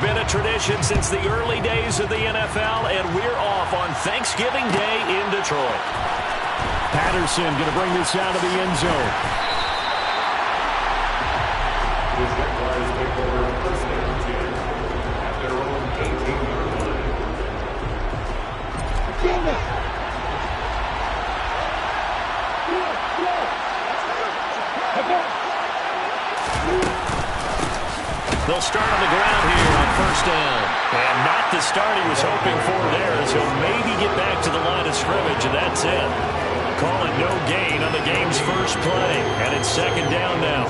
been a tradition since the early days of the NFL, and we're off on Thanksgiving Day in Detroit. Patterson going to bring this out of the end zone. They'll start on the ground here on first down. And not the start he was hoping for there, as he'll maybe get back to the line of scrimmage, and that's it. Call it no gain on the game's first play, and it's second down now.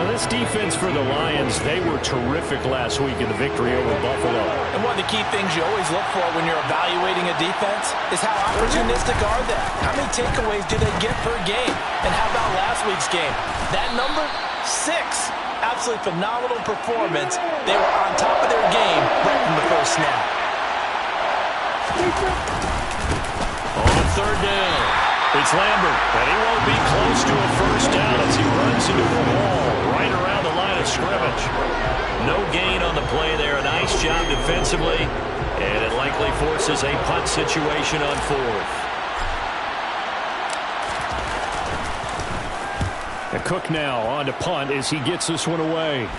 Now this defense for the Lions, they were terrific last week in the victory over Buffalo. And one of the key things you always look for when you're evaluating a defense is how opportunistic are they? How many takeaways do they get per game? And how about last week's game? That number, 6. Absolutely phenomenal performance. They were on top of their game right from the first snap. On third down, it's Lambert, and he won't be close to a first down as he runs into a wall right around the line of scrimmage. No gain on the play there. A nice job defensively, and it likely forces a punt situation on fourth. Cook now on to punt as he gets this one away.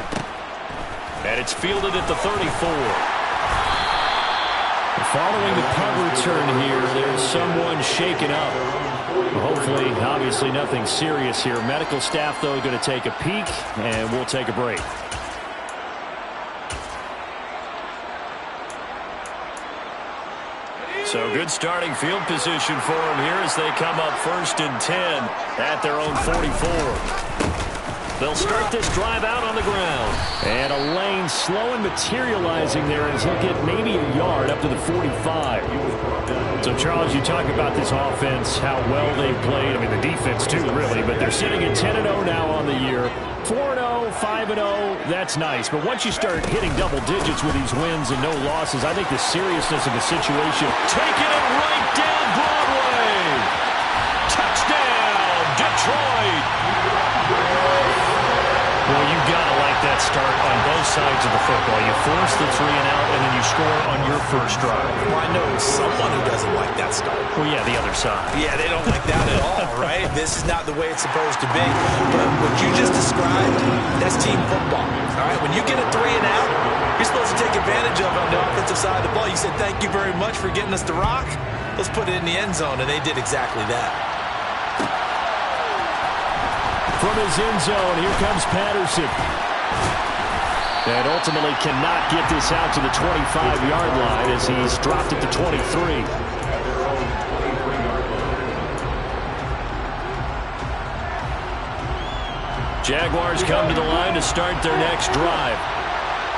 And it's fielded at the 34. Following the punt return here, there's someone shaken up. Hopefully, obviously nothing serious here. Medical staff, though, going to take a peek, and we'll take a break. So good starting field position for them here as they come up first and 10 at their own 44. They'll start this drive out on the ground. And a lane slow and materializing there as he'll get maybe a yard up to the 45. So, Charles, you talk about this offense, how well they've played. I mean, the defense, too, really. But they're sitting at 10-0 now on the year. 4-0, 5-0, that's nice. But once you start hitting double digits with these wins and no losses, I think the seriousness of the situation. Taking it right down Broadway. Touchdown, Detroit. Well, you've got to like that start on both sides of the football. You force the 3 and out, and then you score on your first drive. Well, I know someone who doesn't like that start. Well, yeah, the other side. Yeah, they don't like that at all, right? This is not the way it's supposed to be. But what you just described, that's team football. All right, when you get a 3 and out, you're supposed to take advantage of it on the offensive side of the ball. You said, thank you very much for getting us the rock. Let's put it in the end zone, and they did exactly that. From his end zone, here comes Patterson. And ultimately cannot get this out to the 25-yard line as he's dropped at the 23. Jaguars come to the line to start their next drive.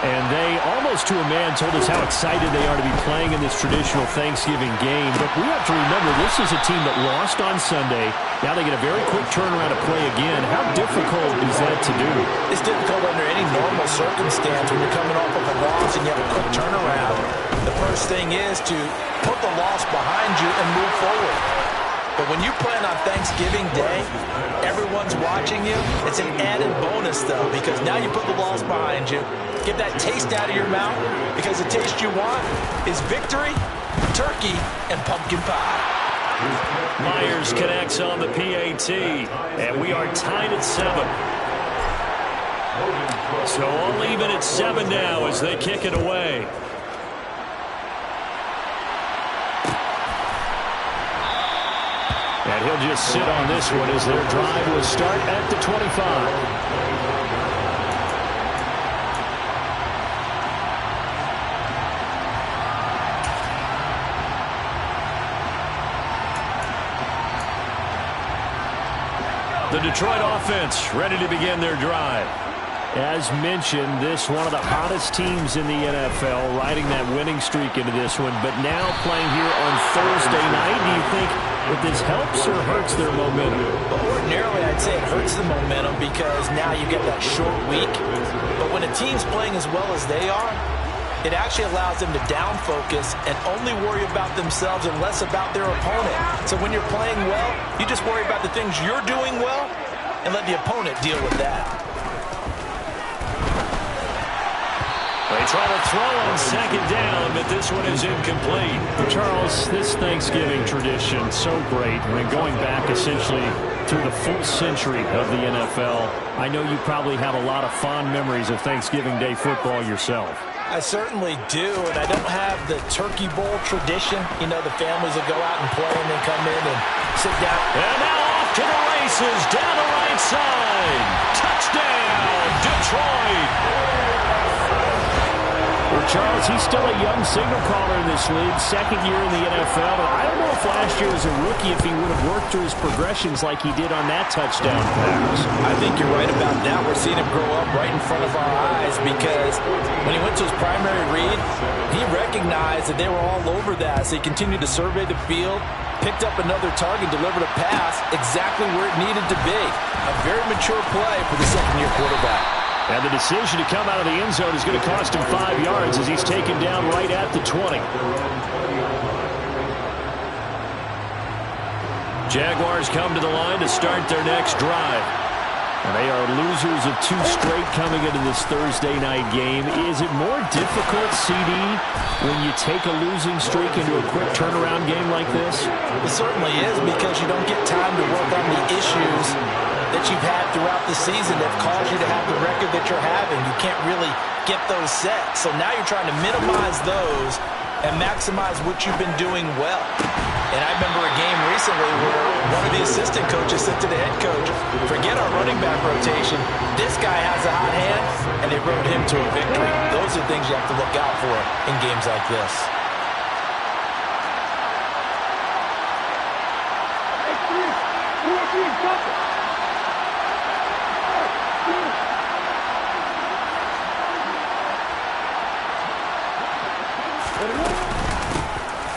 And they, almost to a man, told us how excited they are to be playing in this traditional Thanksgiving game. But we have to remember, this is a team that lost on Sunday. Now they get a very quick turnaround to play again. How difficult is that to do? It's difficult under any normal circumstance when you're coming off of a loss and you have a quick turnaround. The first thing is to put the loss behind you and move forward. But when you play on Thanksgiving Day, everyone's watching you. It's an added bonus, though, because now you put the loss behind you. Get that taste out of your mouth, because the taste you want is victory, turkey, and pumpkin pie. Myers connects on the PAT, and we are tied at 7. So all even at 7 now as they kick it away. And he'll just sit on this one as their drive will start at the 25. The Detroit offense ready to begin their drive. As mentioned, this one of the hottest teams in the NFL, riding that winning streak into this one, but now playing here on Thursday night. Do you think that this helps or hurts their momentum? Well, ordinarily, I'd say it hurts the momentum because now you get that short week. But when a team's playing as well as they are, it actually allows them to down focus and only worry about themselves and less about their opponent. So when you're playing well, you just worry about the things you're doing well and let the opponent deal with that. It's try to throw on second down, but this one is incomplete. Charles, this Thanksgiving tradition, so great. I mean, going back essentially through the full century of the NFL, I know you probably have a lot of fond memories of Thanksgiving Day football yourself. I certainly do, and I don't have the Turkey Bowl tradition. You know, the families will go out and play and then come in and sit down. And now off to the races, down the right side. Touchdown, Detroit. Well, Charles, he's still a young signal caller in this league, second year in the NFL. But I don't know if last year as a rookie if he would have worked through his progressions like he did on that touchdown pass. I think you're right about that. We're seeing him grow up right in front of our eyes because when he went to his primary read, he recognized that they were all over that. So he continued to survey the field, picked up another target, delivered a pass exactly where it needed to be. A very mature play for the second-year quarterback. And the decision to come out of the end zone is going to cost him 5 yards as he's taken down right at the 20. Jaguars come to the line to start their next drive. And they are losers of 2 straight coming into this Thursday night game. Is it more difficult, CD, when you take a losing streak into a quick turnaround game like this? It certainly is because you don't get time to work on the issues that you've had throughout the season that caused you to have the record that you're having. You can't really get those set. So now you're trying to minimize those and maximize what you've been doing well. And I remember a game recently where one of the assistant coaches said to the head coach, forget our running back rotation. This guy has a hot hand, and they rode him to a victory. Those are things you have to look out for in games like this.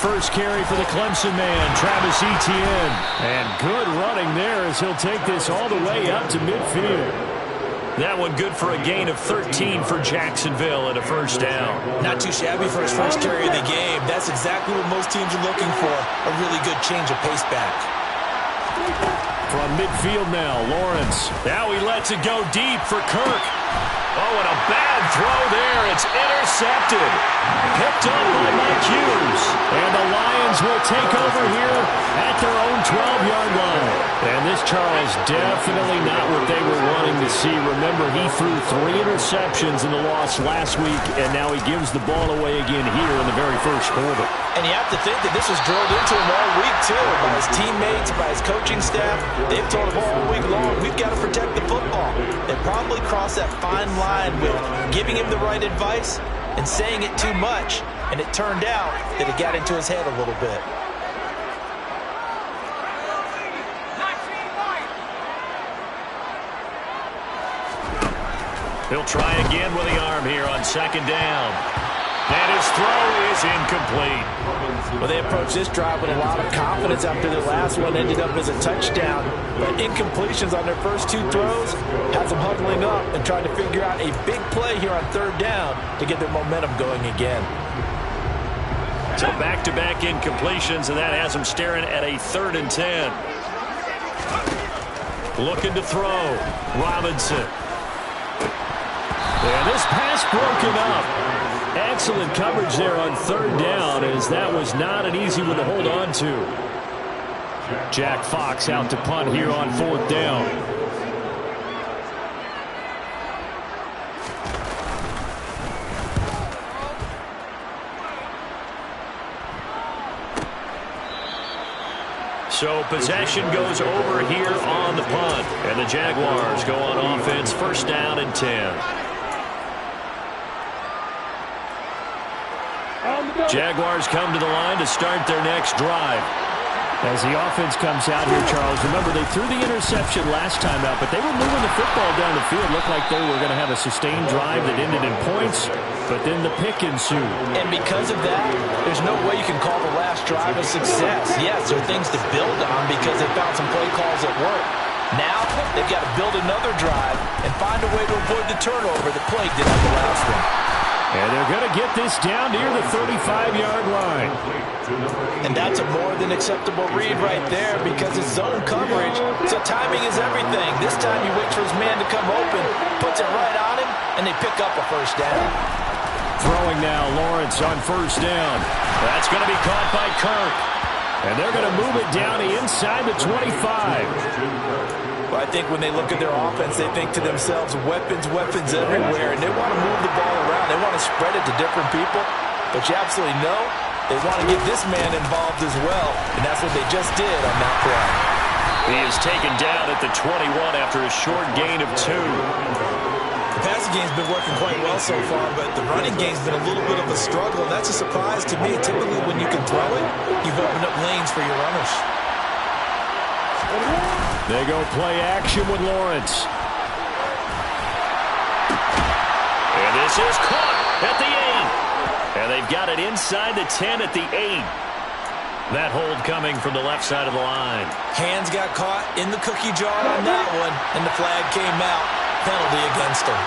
First carry for the Clemson man, Travis Etienne. And good running there as he'll take this all the way up to midfield. That one good for a gain of 13 for Jacksonville and a first down. Not too shabby for his first carry of the game. That's exactly what most teams are looking for, a really good change of pace back. From midfield now, Lawrence. Now he lets it go deep for Kirk. Oh, and a bad throw there. It's intercepted. Picked up by Mike Hughes. And the Lions will take over here at their own 12-yard line. And this, Charles, definitely not what they were wanting to see. Remember, he threw 3 interceptions in the loss last week, and now he gives the ball away again here in the very first quarter. And you have to think that this was drilled into him all week, too, by his teammates, by his coaching staff. They've told him all week long, we've got to protect the football. They probably crossed that fine line with giving him the right advice and saying it too much, and it turned out that it got into his head a little bit. He'll try again with the arm here on second down. And his throw is incomplete. Well, they approached this drive with a lot of confidence after their last one ended up as a touchdown. But incompletions on their first 2 throws has them huddling up and trying to figure out a big play here on third down to get their momentum going again. So back-to-back incompletions, and that has them staring at a 3rd and 10. Looking to throw. Robinson. And this pass broken up. Excellent coverage there on third down, as that was not an easy one to hold on to. Jack Fox out to punt here on 4th down. So possession goes over here on the punt. And the Jaguars go on offense, 1st down and 10. Jaguars come to the line to start their next drive. As the offense comes out here, Charles, remember they threw the interception last time out, but they were moving the football down the field. Looked like they were going to have a sustained drive that ended in points, but then the pick ensued. And because of that, there's no way you can call the last drive a success. Yes, there are things to build on because they found some play calls that work. Now, they've got to build another drive and find a way to avoid the turnover that plagued it on the last one. And they're going to get this down near the 35-yard line. And that's a more than acceptable read right there because it's zone coverage, so timing is everything. This time he waits for his man to come open, puts it right on him, and they pick up a 1st down. Throwing now, Lawrence on first down. That's going to be caught by Kirk. And they're going to move it down to inside the 25. Well, I think when they look at their offense, they think to themselves, weapons, weapons everywhere, and they want to move the ball around. They want to spread it to different people. But you absolutely know they want to get this man involved as well, and that's what they just did on that play. He is taken down at the 21 after a short gain of 2. The passing game's been working quite well so far, but the running game's been a little bit of a struggle. That's a surprise to me. Typically, when you can throw it, you've opened up lanes for your runners. They go play action with Lawrence. And this is caught at the 8. And they've got it inside the 10 at the 8. That hold coming from the left side of the line. Hands got caught in the cookie jar on that one, and the flag came out. Penalty against him.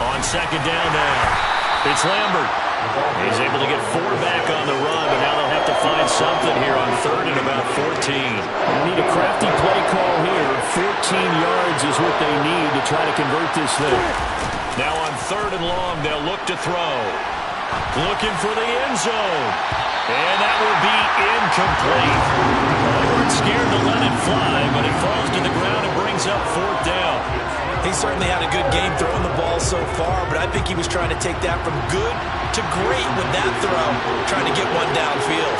On second down now, it's Lambert. He's able to get 4 back on the run, but now they'll have to find something here on third and about 14. They need a crafty play call here. 14 yards is what they need to try to convert this thing. Now on third and long, they'll look to throw. Looking for the end zone. And that will be incomplete. They weren't scared to let it fly, but it falls to the ground and brings up fourth down. He certainly had a good game throwing the ball so far, but I think he was trying to take that from good to great with that throw, trying to get one downfield.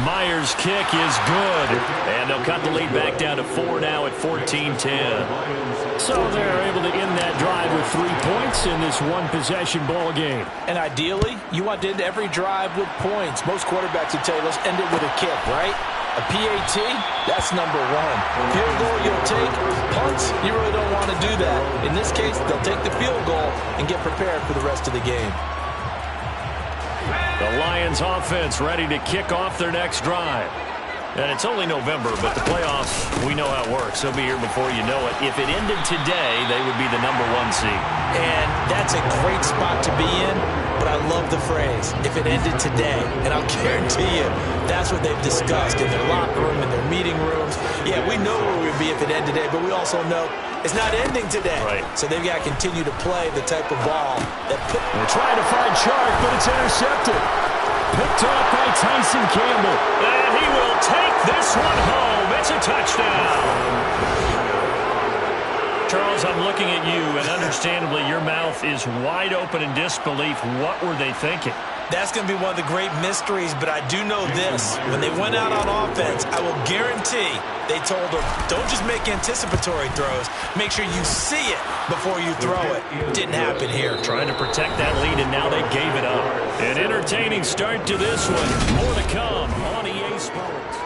Myers' kick is good, and they'll cut the lead back down to 4 now at 14-10. So they're able to end that drive with 3 points in this one-possession ball game. And ideally, you want to end every drive with points. Most quarterbacks would tell you, let's end it with a kick, right? A PAT, that's number 1. Field goal you'll take. Punts, you really don't want to do that. In this case, they'll take the field goal and get prepared for the rest of the game. The Lions offense ready to kick off their next drive. And it's only November, but the playoffs, we know how it works. They'll be here before you know it. If it ended today, they would be the number 1 seed. And that's a great spot to be in, but I love the phrase, if it ended today. And I'll guarantee you, that's what they've discussed in their locker room, in their meeting rooms. Yeah, we know where we would be if it ended today, but we also know it's not ending today. Right. So they've got to continue to play the type of ball that put... They're trying to find Chark, but it's intercepted. Picked off by Tyson Campbell. And he will take this one home. It's a touchdown. Charles, I'm looking at you, and understandably your mouth is wide open in disbelief. What were they thinking? That's going to be one of the great mysteries, but I do know this. When they went out on offense, I will guarantee they told them, don't just make anticipatory throws. Make sure you see it before you throw it. Didn't happen here. Trying to protect that lead, and now they gave it up. An entertaining start to this one. More to come on EA Sports.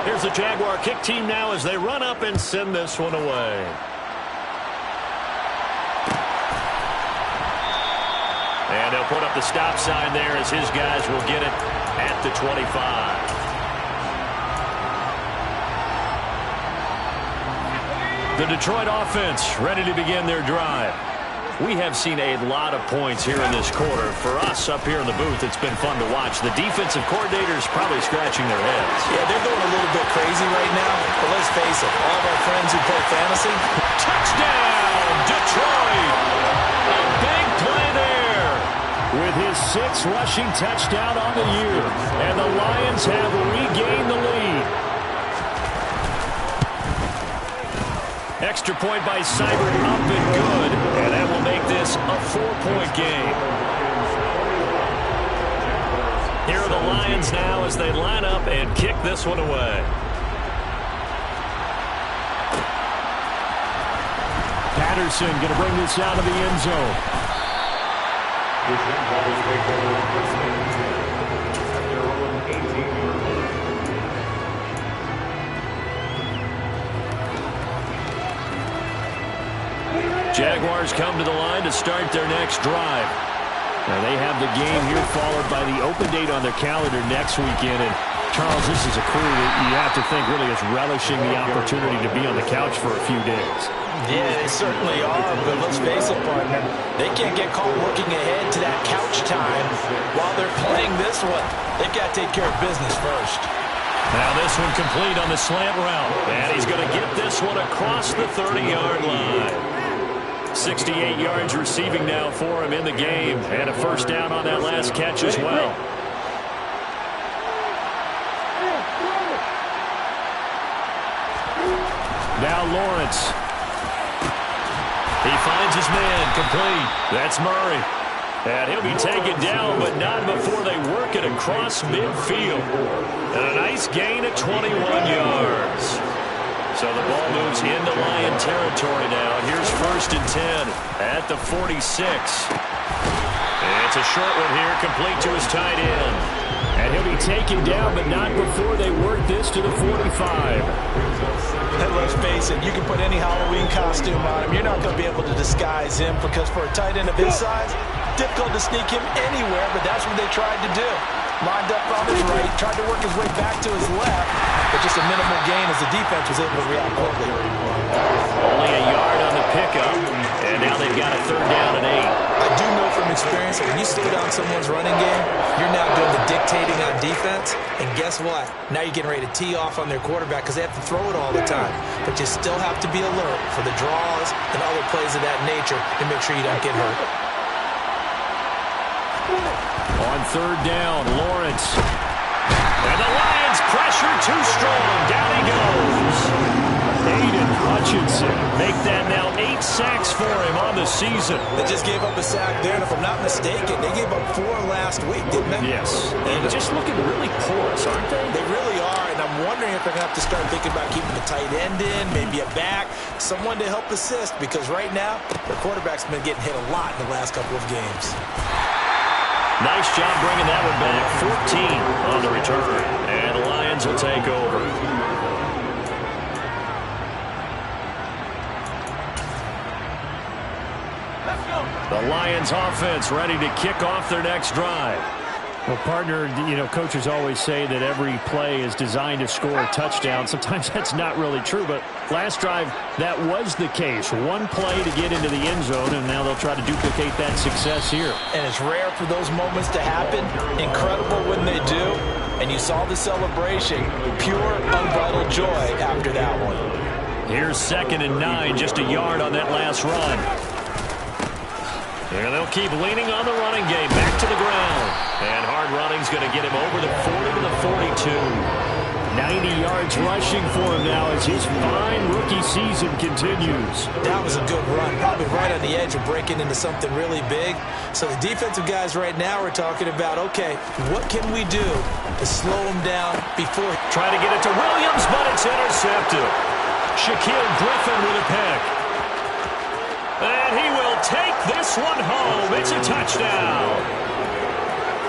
Here's the Jaguar kick team now as they run up and send this one away. And they'll put up the stop sign there as his guys will get it at the 25. The Detroit offense ready to begin their drive. We have seen a lot of points here in this quarter. For us up here in the booth, it's been fun to watch. The defensive coordinators probably scratching their heads. Yeah, they're going a little bit crazy right now. But let's face it, all of our friends who play fantasy. Touchdown, Detroit! A big play there. With his 6th rushing touchdown on the year. And the Lions have regained the lead. Extra point by Seibert, up and good. And that will make this a 4-point game. Here are the Lions now as they line up and kick this one away. Patterson going to bring this out of the end zone. Jaguars come to the line to start their next drive. Now they have the game here followed by the open date on their calendar next weekend. And Charles, this is a crew that you have to think really is relishing the opportunity to be on the couch for a few days. Yeah, they certainly are, but let's face it, partner. They can't get caught looking ahead to that couch time while they're playing this one. They've got to take care of business first. Now this one complete on the slant route. And he's going to get this one across the 30-yard line. 68 yards receiving now for him in the game. And a first down on that last catch as well. Now Lawrence. He finds his man complete. That's Murray. And he'll be taken down, but not before they work it across midfield. And a nice gain of 21 yards. So the ball moves into Lion territory now. Here's 1st and 10 at the 46. It's a short one here, complete to his tight end. And he'll be taken down, but not before they work this to the 45. And let's face it, you can put any Halloween costume on him. You're not going to be able to disguise him because for a tight end of his size, difficult to sneak him anywhere, but that's what they tried to do. Lined up on his right, tried to work his way back to his left, but just a minimal gain as the defense was able to react quickly. Only a yard on the pickup, and now they've got a 3rd down and 8. I do know from experience that when you slow down someone's running game, you're now doing the dictating on defense, and guess what? Now you're getting ready to tee off on their quarterback because they have to throw it all the time. But you still have to be alert for the draws and other plays of that nature to make sure you don't get hurt. On 3rd down, Lawrence. And the Lions pressure too strong. Down he goes. Aiden Hutchinson make that now 8 sacks for him on the season. They just gave up a sack there, and if I'm not mistaken, they gave up 4 last week, didn't they? Yes. And just looking really porous, aren't they? They really are, and I'm wondering if they're going to have to start thinking about keeping the tight end in, maybe a back, someone to help assist, because right now, their quarterback's been getting hit a lot in the last couple of games. Nice job bringing that one back. 14 on the return. And the Lions will take over. The Lions offense ready to kick off their next drive. Well, partner, coaches always say that every play is designed to score a touchdown. Sometimes that's not really true, but last drive, that was the case. One play to get into the end zone, and now they'll try to duplicate that success here. And it's rare for those moments to happen. Incredible when they do. And you saw the celebration. Pure, unbridled joy after that one. Here's 2nd and 9, just a yard on that last run. And they'll keep leaning on the running game. Back to the ground. And hard running's going to get him over the 40 to the 42. 90 yards rushing for him now as his fine rookie season continues. That was a good run. Probably right on the edge of breaking into something really big. So the defensive guys right now are talking about, okay, what can we do to slow him down before... Trying to get it to Williams, but it's intercepted. Shaquille Griffin with a pick. And he will take this one home. It's a touchdown.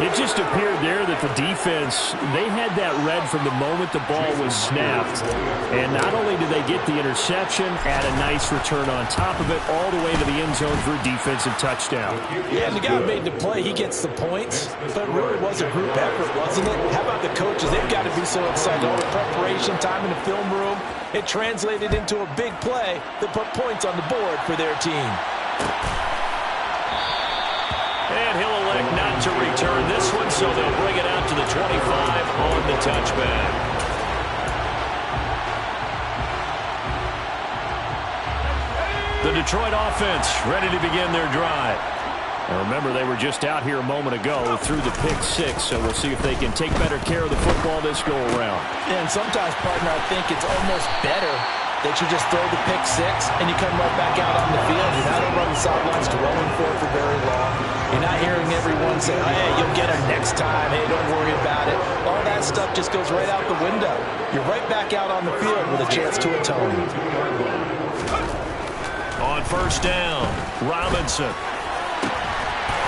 It just appeared there that the defense, they had that read from the moment the ball was snapped. And not only did they get the interception, add a nice return on top of it, all the way to the end zone for a defensive touchdown. Yeah, and the guy who made the play, he gets the points. But it really was a group effort, wasn't it? How about the coaches? They've got to be so excited. All the preparation, time in the film room, it translated into a big play that put points on the board for their team. And he'll elect not to return this one, so they'll bring it out to the 25 on the touchback. The Detroit offense ready to begin their drive. Now remember, they were just out here a moment ago through the pick 6, so we'll see if they can take better care of the football this go-around. And sometimes, partner, I think it's almost better that you just throw the pick 6 and you come right back out on the field. You're not over on the sidelines dwelling for very long. You're not hearing everyone say, hey, you'll get him next time. Hey, don't worry about it. All that stuff just goes right out the window. You're right back out on the field with a chance to atone. On 1st down, Robinson.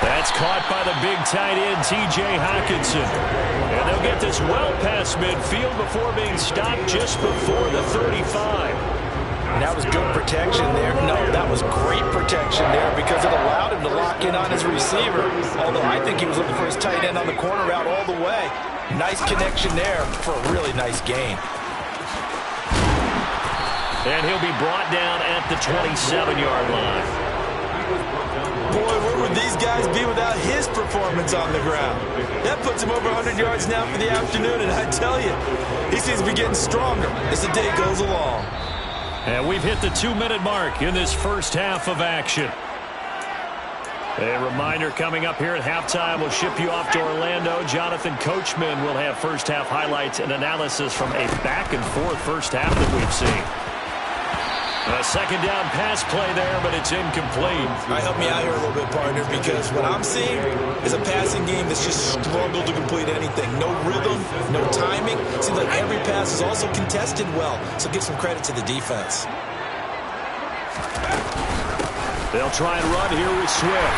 That's caught by the big tight end, T.J. Hockenson. And they'll get this well past midfield before being stopped just before the 35. And that was good protection there. No, that was great protection there because it allowed him to lock in on his receiver. Although I think he was looking for his tight end on the corner route all the way. Nice connection there for a really nice gain. And he'll be brought down at the 27-yard line. Boy, where would these guys be without his performance on the ground? That puts him over 100 yards now for the afternoon, and I tell you, he seems to be getting stronger as the day goes along. And we've hit the 2-minute mark in this first half of action. A reminder coming up here at halftime, we'll ship you off to Orlando. Jonathan Coachman will have first half highlights and analysis from a back-and-forth first half that we've seen. A second down pass play there, but it's incomplete. Help me out here a little bit, partner, because what I'm seeing is a passing game that's just struggled to complete anything. No rhythm, no timing. Seems like every pass is also contested well, so give some credit to the defense. They'll try and run here with Swift.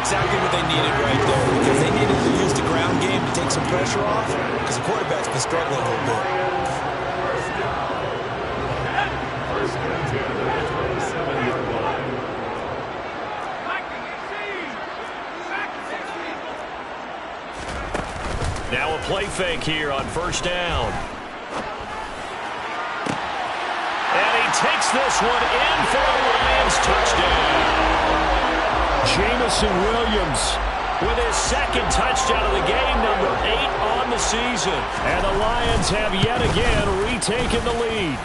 Exactly what they needed right there, because they needed to use the ground game to take some pressure off, because the quarterback's been struggling a little bit. Now a play fake here on first down. And he takes this one in for a Lions touchdown. Jamison Williams with his second touchdown of the game, number 8 on the season. And the Lions have yet again retaken the lead.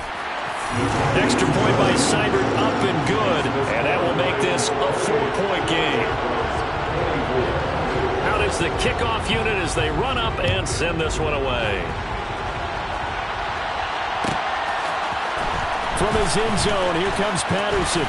Extra point by Seibert up and good, and that will make this a 4-point game. Out is the kickoff unit as they run up and send this one away. From his end zone, here comes Patterson.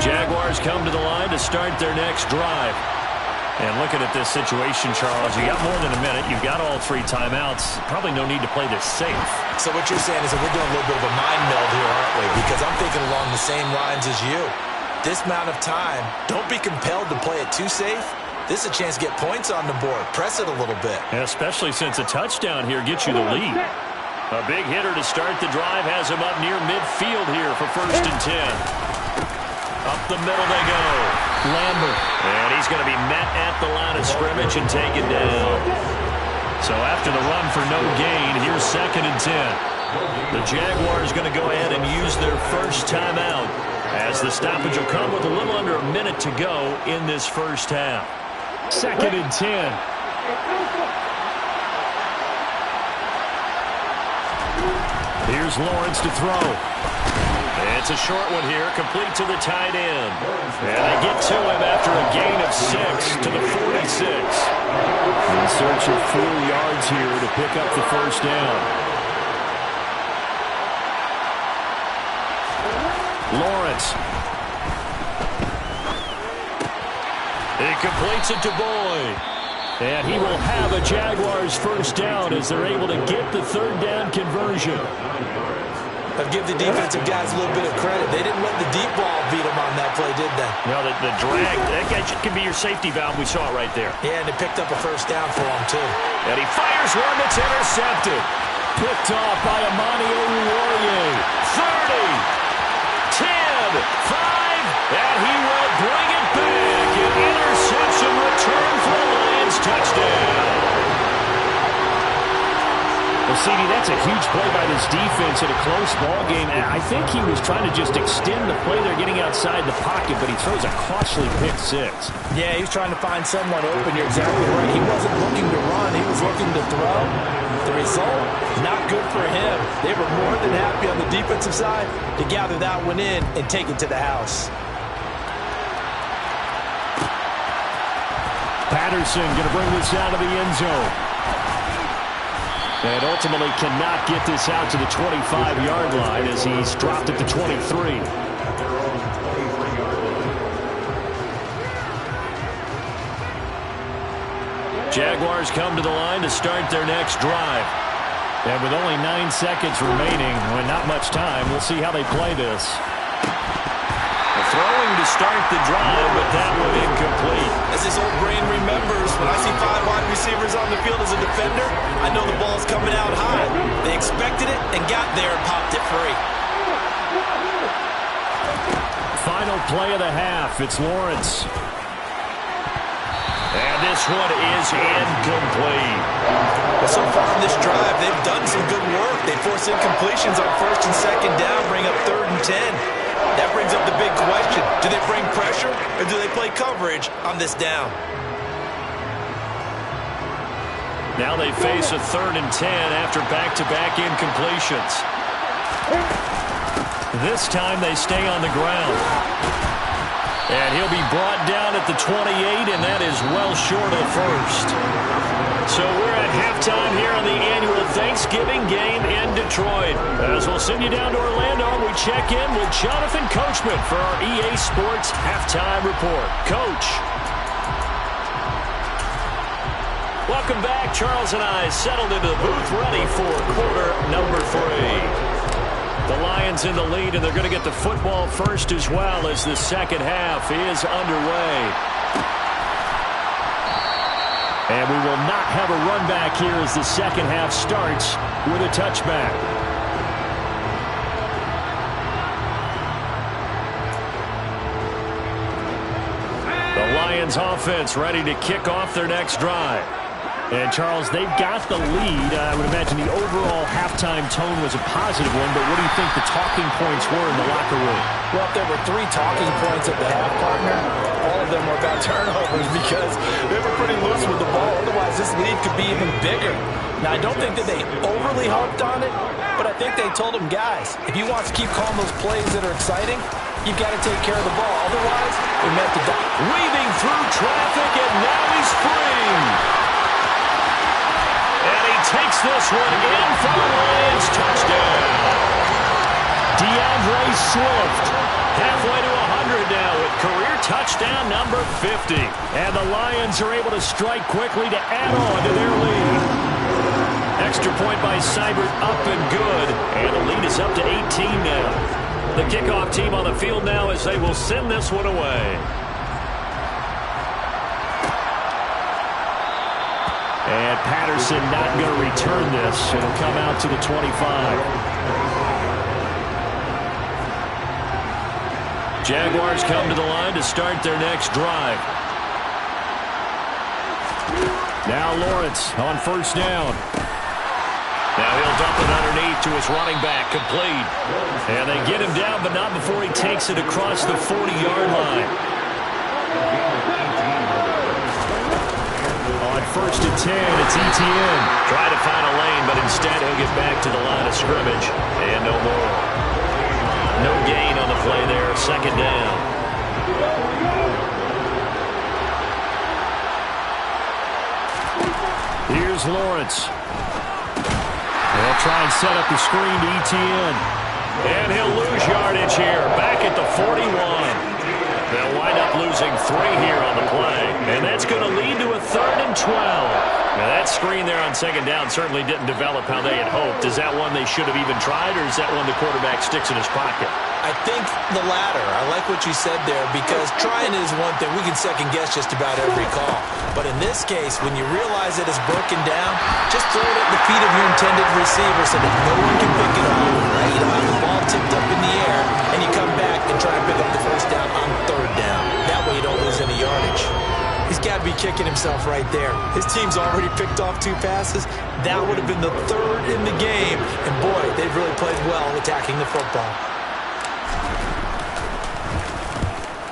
Jaguars come to the line to start their next drive. And looking at this situation, Charles, you got more than a minute. You've got all 3 timeouts. Probably no need to play this safe. So what you're saying is that we're doing a little bit of a mind meld here, aren't we? Because I'm thinking along the same lines as you. This amount of time, don't be compelled to play it too safe. This is a chance to get points on the board. Press it a little bit. And especially since a touchdown here gets you the lead. A big hitter to start the drive has him up near midfield here for 1st and 10. Up the middle they go. Lambert. And he's going to be met at the line of scrimmage and taken down. So after the run for no gain, here's 2nd and 10. The Jaguars going to go ahead and use their first timeout, as the stoppage will come with a little under a minute to go in this first half. 2nd and 10. Here's Lawrence to throw. It's a short one here, complete to the tight end. And they get to him after a gain of 6 to the 46. In search of 4 yards here to pick up the first down. Lawrence. He completes it to Boyd. And he will have a Jaguars first down as they're able to get the 3rd down conversion. I'll give the defensive guys a little bit of credit. They didn't let the deep ball beat them on that play, did they? No, the drag, that can be your safety valve. We saw it right there. Yeah, and they picked up a first down for them, too. And he fires one that's intercepted. Picked off by Amani Oruwariye. 30, 10, 5, and he will bring it back. An interception return for the Lions touchdown. Well, CD, that's a huge play by this defense in a close ball game. And I think he was trying to just extend the play there, getting outside the pocket, but he throws a costly pick 6. Yeah, he was trying to find someone open. You're exactly right. He wasn't looking to run. He was looking to throw. The result, not good for him. They were more than happy on the defensive side to gather that one in and take it to the house. Patterson going to bring this out of the end zone. And ultimately cannot get this out to the 25-yard line as he's dropped at the 23. Jaguars come to the line to start their next drive. And with only 9 seconds remaining, and not much time, we'll see how they play this. Throwing to start the drive, but that one incomplete. As this old brain remembers, when I see 5 wide receivers on the field as a defender, I know the ball's coming out high. They expected it and got there and popped it free. Final play of the half. It's Lawrence. And this one is incomplete. Well, so far in this drive, they've done some good work. They force incompletions on 1st and 2nd down, bring up 3rd and 10. That brings up the big question. Do they bring pressure or do they play coverage on this down? Now they face a 3rd and 10 after back-to-back incompletions. This time they stay on the ground. And he'll be brought down at the 28, and that is well short of the first. So we're at halftime here on the annual Thanksgiving game in Detroit. As we'll send you down to Orlando, we check in with Jonathan Coachman for our EA Sports Halftime Report. Coach. Welcome back. Charles and I settled into the booth ready for quarter number 3. The Lions in the lead, and they're going to get the football first as well as the second half is underway. And we will not have a run back here as the second half starts with a touchback. The Lions offense ready to kick off their next drive. And, Charles, they've got the lead. I would imagine the overall halftime tone was a positive one, but what do you think the talking points were in the locker room? Well, if there were 3 talking points at the half, partner, all of them were about turnovers because they were pretty loose with the ball. Otherwise, this lead could be even bigger. Now, I don't think that they overly harped on it, but I think they told them, guys, if you want to keep calling those plays that are exciting, you've got to take care of the ball. Otherwise, we may have to die. Weaving through traffic, and now he's free. And he takes this one in for the Lions. Touchdown. DeAndre Swift halfway to 100 now with career touchdown number 50. And the Lions are able to strike quickly to add on to their lead. Extra point by Seibert up and good. And the lead is up to 18 now. The kickoff team on the field now as they will send this one away. And Patterson not going to return this. It'll come out to the 25. Jaguars come to the line to start their next drive. Now Lawrence on 1st down. Now he'll dump it underneath to his running back, complete. And they get him down, but not before he takes it across the 40-yard line. On 1st and 10, it's ETN. Try to find a lane, but instead he'll get back to the line of scrimmage. And no more. No gain on the play there. 2nd down. Here's Lawrence. They'll try and set up the screen to ETN. And he'll lose yardage here. Back at the 41. They'll wind up losing 3 here on the play. And that's going to lead to a 3rd and 12. Now that screen there on 2nd down certainly didn't develop how they had hoped. Is that one they should have even tried, or is that one the quarterback sticks in his pocket? I think the latter. I like what you said there because trying is one thing. We can second guess just about every call. But in this case, when you realize that it's broken down, just throw it at the feet of your intended receiver so that no one can pick it up. Right? You don't have the ball tipped up in the air, and you come back and try to pick up the 1st down on 3rd down. That way you don't lose any yardage. He's got to be kicking himself right there. His team's already picked off 2 passes. That would have been the 3rd in the game. And boy, they've really played well attacking the football.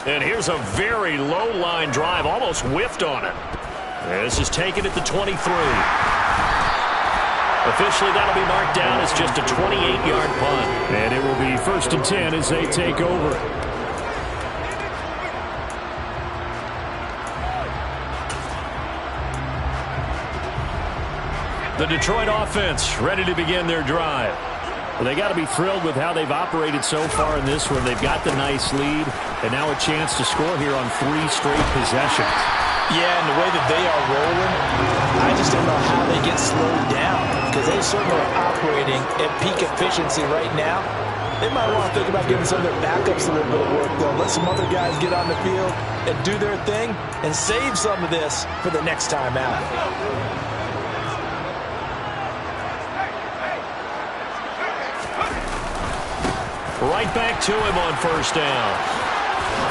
And here's a very low-line drive, almost whiffed on it. This is taken at the 23. Officially, that'll be marked down as just a 28-yard punt. And it will be 1st and 10 as they take over. The Detroit offense ready to begin their drive. Well, they got to be thrilled with how they've operated so far in this one. They've got the nice lead, and now a chance to score here on 3 straight possessions. Yeah, and the way that they are rolling, I just don't know how they get slowed down because they certainly are operating at peak efficiency right now. They might want to think about giving some of their backups a little bit of work, though. Let some other guys get on the field and do their thing and save some of this for the next time out. Right back to him on first down.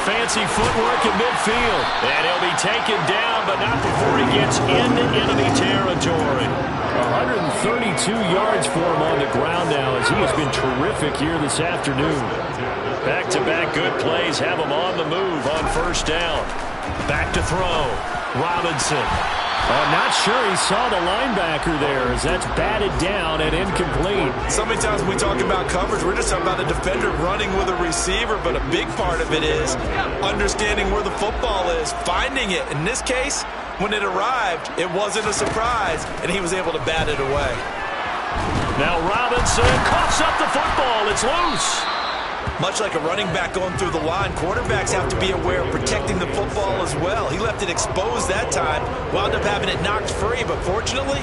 Fancy footwork in midfield. And he'll be taken down, but not before he gets into enemy territory. 132 yards for him on the ground now as he has been terrific here this afternoon. Back-to-back good plays have him on the move on first down. Back to throw. Robinson. I'm not sure he saw the linebacker there as that's batted down and incomplete. So many times when we talk about coverage, we're just talking about a defender running with a receiver, but a big part of it is understanding where the football is, finding it. In this case, when it arrived, it wasn't a surprise, and he was able to bat it away. Now Robinson coughs up the football. It's loose. Much like a running back going through the line, quarterbacks have to be aware of protecting the football as well. He left it exposed that time, wound up having it knocked free, but fortunately,